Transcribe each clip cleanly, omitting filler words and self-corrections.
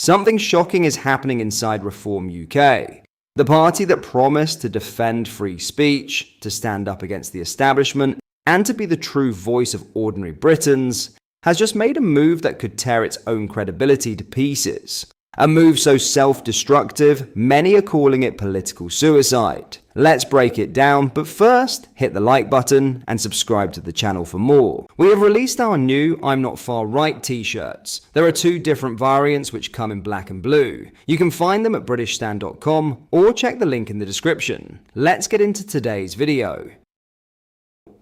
something shocking is happening inside Reform UK. The party that promised to defend free speech, to stand up against the establishment, and to be the true voice of ordinary Britons, has just made a move that could tear its own credibility to pieces. A move so self-destructive, many are calling it political suicide. Let's break it down, but first, hit the like button and subscribe to the channel for more. We have released our new I'm Not Far Right t-shirts. There are 2 different variants which come in black and blue. You can find them at britishstand.com or check the link in the description. Let's get into today's video.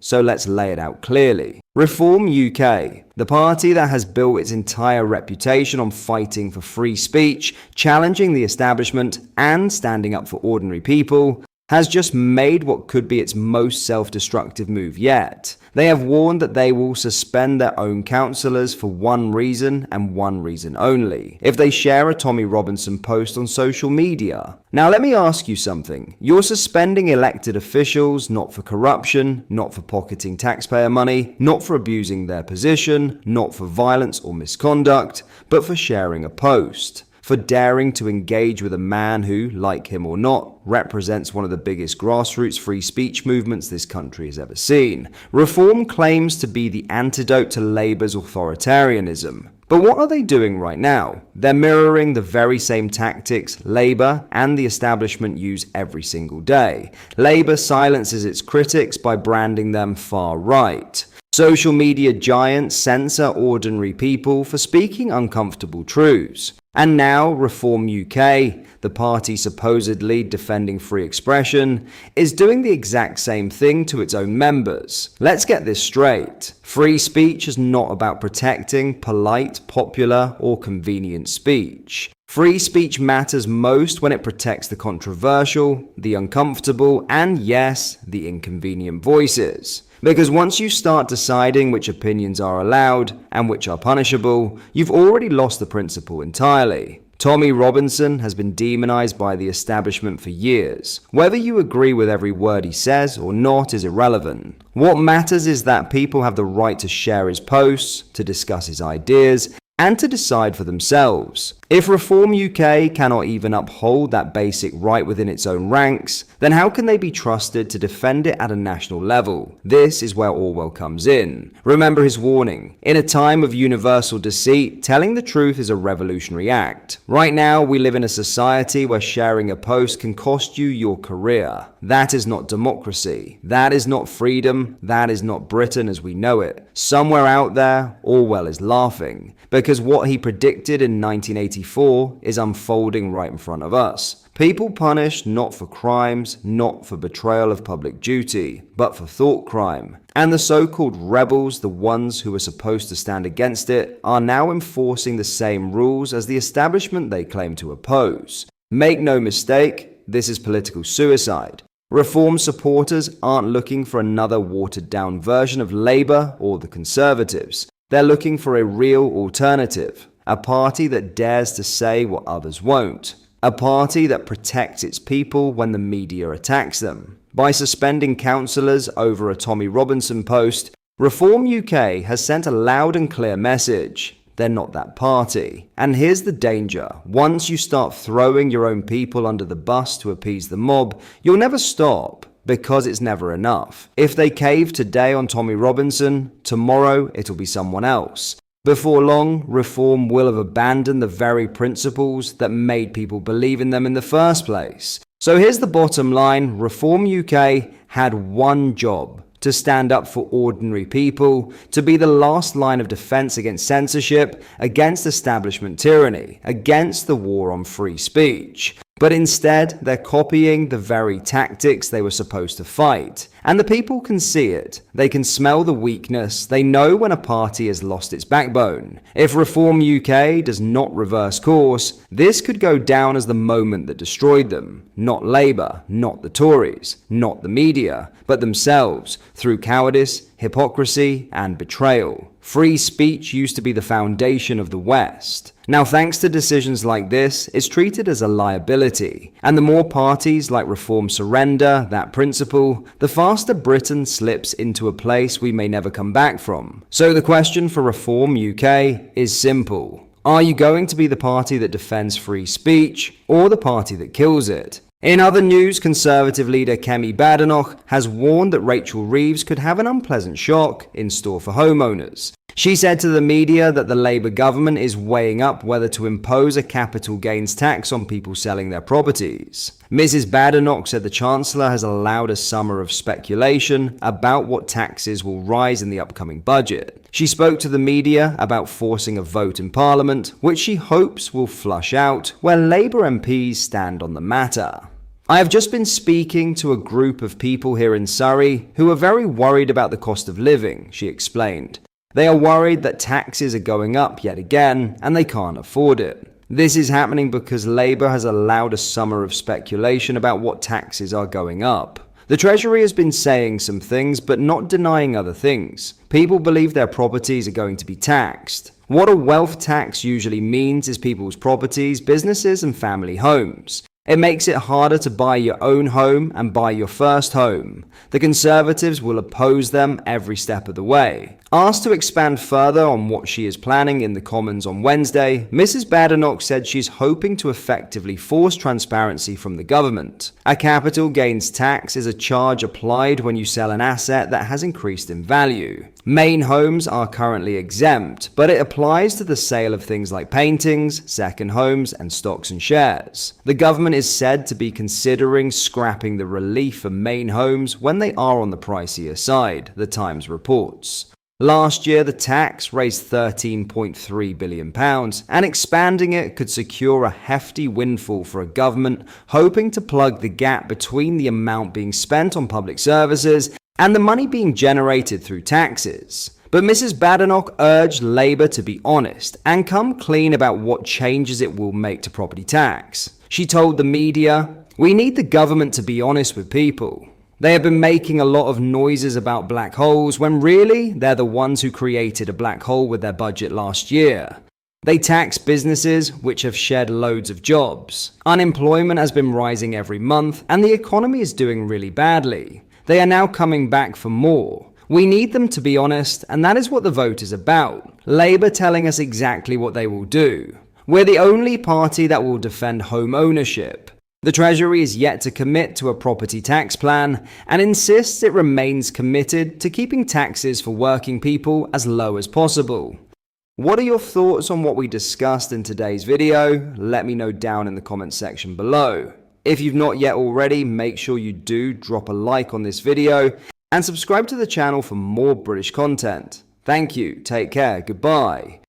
So let's lay it out clearly. Reform UK, the party that has built its entire reputation on fighting for free speech, challenging the establishment, and standing up for ordinary people, has just made what could be its most self-destructive move yet. They have warned that they will suspend their own councillors for one reason and one reason only: if they share a Tommy Robinson post on social media. Now let me ask you something. You're suspending elected officials not for corruption, not for pocketing taxpayer money, not for abusing their position, not for violence or misconduct, but for sharing a post. For daring to engage with a man who, like him or not, represents one of the biggest grassroots free speech movements this country has ever seen. Reform claims to be the antidote to Labour's authoritarianism. But what are they doing right now? They're mirroring the very same tactics Labour and the establishment use every single day. Labour silences its critics by branding them far right. Social media giants censor ordinary people for speaking uncomfortable truths. And now Reform UK, the party supposedly defending free expression, is doing the exact same thing to its own members. Let's get this straight. Free speech is not about protecting polite, popular, or convenient speech. Free speech matters most when it protects the controversial, the uncomfortable, and yes, the inconvenient voices. Because once you start deciding which opinions are allowed and which are punishable, you've already lost the principle entirely. Tommy Robinson has been demonized by the establishment for years. Whether you agree with every word he says or not is irrelevant. What matters is that people have the right to share his posts, to discuss his ideas, and to decide for themselves. If Reform UK cannot even uphold that basic right within its own ranks, then how can they be trusted to defend it at a national level? This is where Orwell comes in. Remember his warning: in a time of universal deceit, telling the truth is a revolutionary act. Right now, we live in a society where sharing a post can cost you your career. That is not democracy. That is not freedom. That is not Britain as we know it. Somewhere out there, Orwell is laughing, because what he predicted in 1984 is unfolding right in front of us. People punished not for crimes, not for betrayal of public duty, but for thought crime. And the so-called rebels, the ones who were supposed to stand against it, are now enforcing the same rules as the establishment they claim to oppose. Make no mistake, this is political suicide. Reform supporters aren't looking for another watered-down version of Labour or the Conservatives. They're looking for a real alternative. A party that dares to say what others won't. A party that protects its people when the media attacks them. By suspending councillors over a Tommy Robinson post, Reform UK has sent a loud and clear message. They're not that party. And here's the danger. Once you start throwing your own people under the bus to appease the mob, you'll never stop. Because it's never enough. If they cave today on Tommy Robinson, tomorrow it'll be someone else. Before long, Reform will have abandoned the very principles that made people believe in them in the first place. So here's the bottom line: Reform UK had one job: to stand up for ordinary people, to be the last line of defense against censorship, against establishment tyranny, against the war on free speech. But instead, they're copying the very tactics they were supposed to fight. And the people can see it. They can smell the weakness. They know when a party has lost its backbone. If Reform UK does not reverse course, this could go down as the moment that destroyed them. Not Labour, not the Tories, not the media, but themselves, through cowardice, hypocrisy, and betrayal. Free speech used to be the foundation of the West. Now, thanks to decisions like this, it's treated as a liability. And the more parties like Reform surrender that principle, the faster Britain slips into a place we may never come back from. So the question for Reform UK is simple. Are you going to be the party that defends free speech or the party that kills it? In other news, Conservative leader Kemi Badenoch has warned that Rachel Reeves could have an unpleasant shock in store for homeowners. She said to the media that the Labour government is weighing up whether to impose a capital gains tax on people selling their properties. Mrs. Badenoch said the Chancellor has allowed a summer of speculation about what taxes will rise in the upcoming budget. She spoke to the media about forcing a vote in Parliament, which she hopes will flush out where Labour MPs stand on the matter. I have just been speaking to a group of people here in Surrey who are very worried about the cost of living, she explained. They are worried that taxes are going up yet again and they can't afford it. This is happening because Labour has allowed a summer of speculation about what taxes are going up. The Treasury has been saying some things but not denying other things. People believe their properties are going to be taxed. What a wealth tax usually means is people's properties, businesses and family homes. It makes it harder to buy your own home and buy your first home. The Conservatives will oppose them every step of the way. Asked to expand further on what she is planning in the Commons on Wednesday, Mrs. Badenoch said she's hoping to effectively force transparency from the government. A capital gains tax is a charge applied when you sell an asset that has increased in value. Main homes are currently exempt, but it applies to the sale of things like paintings, second homes, and stocks and shares. The government is said to be considering scrapping the relief for main homes when they are on the pricier side, The Times reports. Last year, the tax raised £13.3 billion, and expanding it could secure a hefty windfall for a government hoping to plug the gap between the amount being spent on public services and the money being generated through taxes. But Mrs. Badenoch urged Labour to be honest and come clean about what changes it will make to property tax. She told the media, "We need the government to be honest with people. They have been making a lot of noises about black holes when really they're the ones who created a black hole with their budget last year. They tax businesses which have shed loads of jobs. Unemployment has been rising every month and the economy is doing really badly. They are now coming back for more. We need them to be honest, and that is what the vote is about. Labour telling us exactly what they will do. We're the only party that will defend home ownership. The Treasury is yet to commit to a property tax plan and insists it remains committed to keeping taxes for working people as low as possible." What are your thoughts on what we discussed in today's video? Let me know down in the comments section below. If you've not yet already, make sure you do drop a like on this video and subscribe to the channel for more British content. Thank you, take care, goodbye.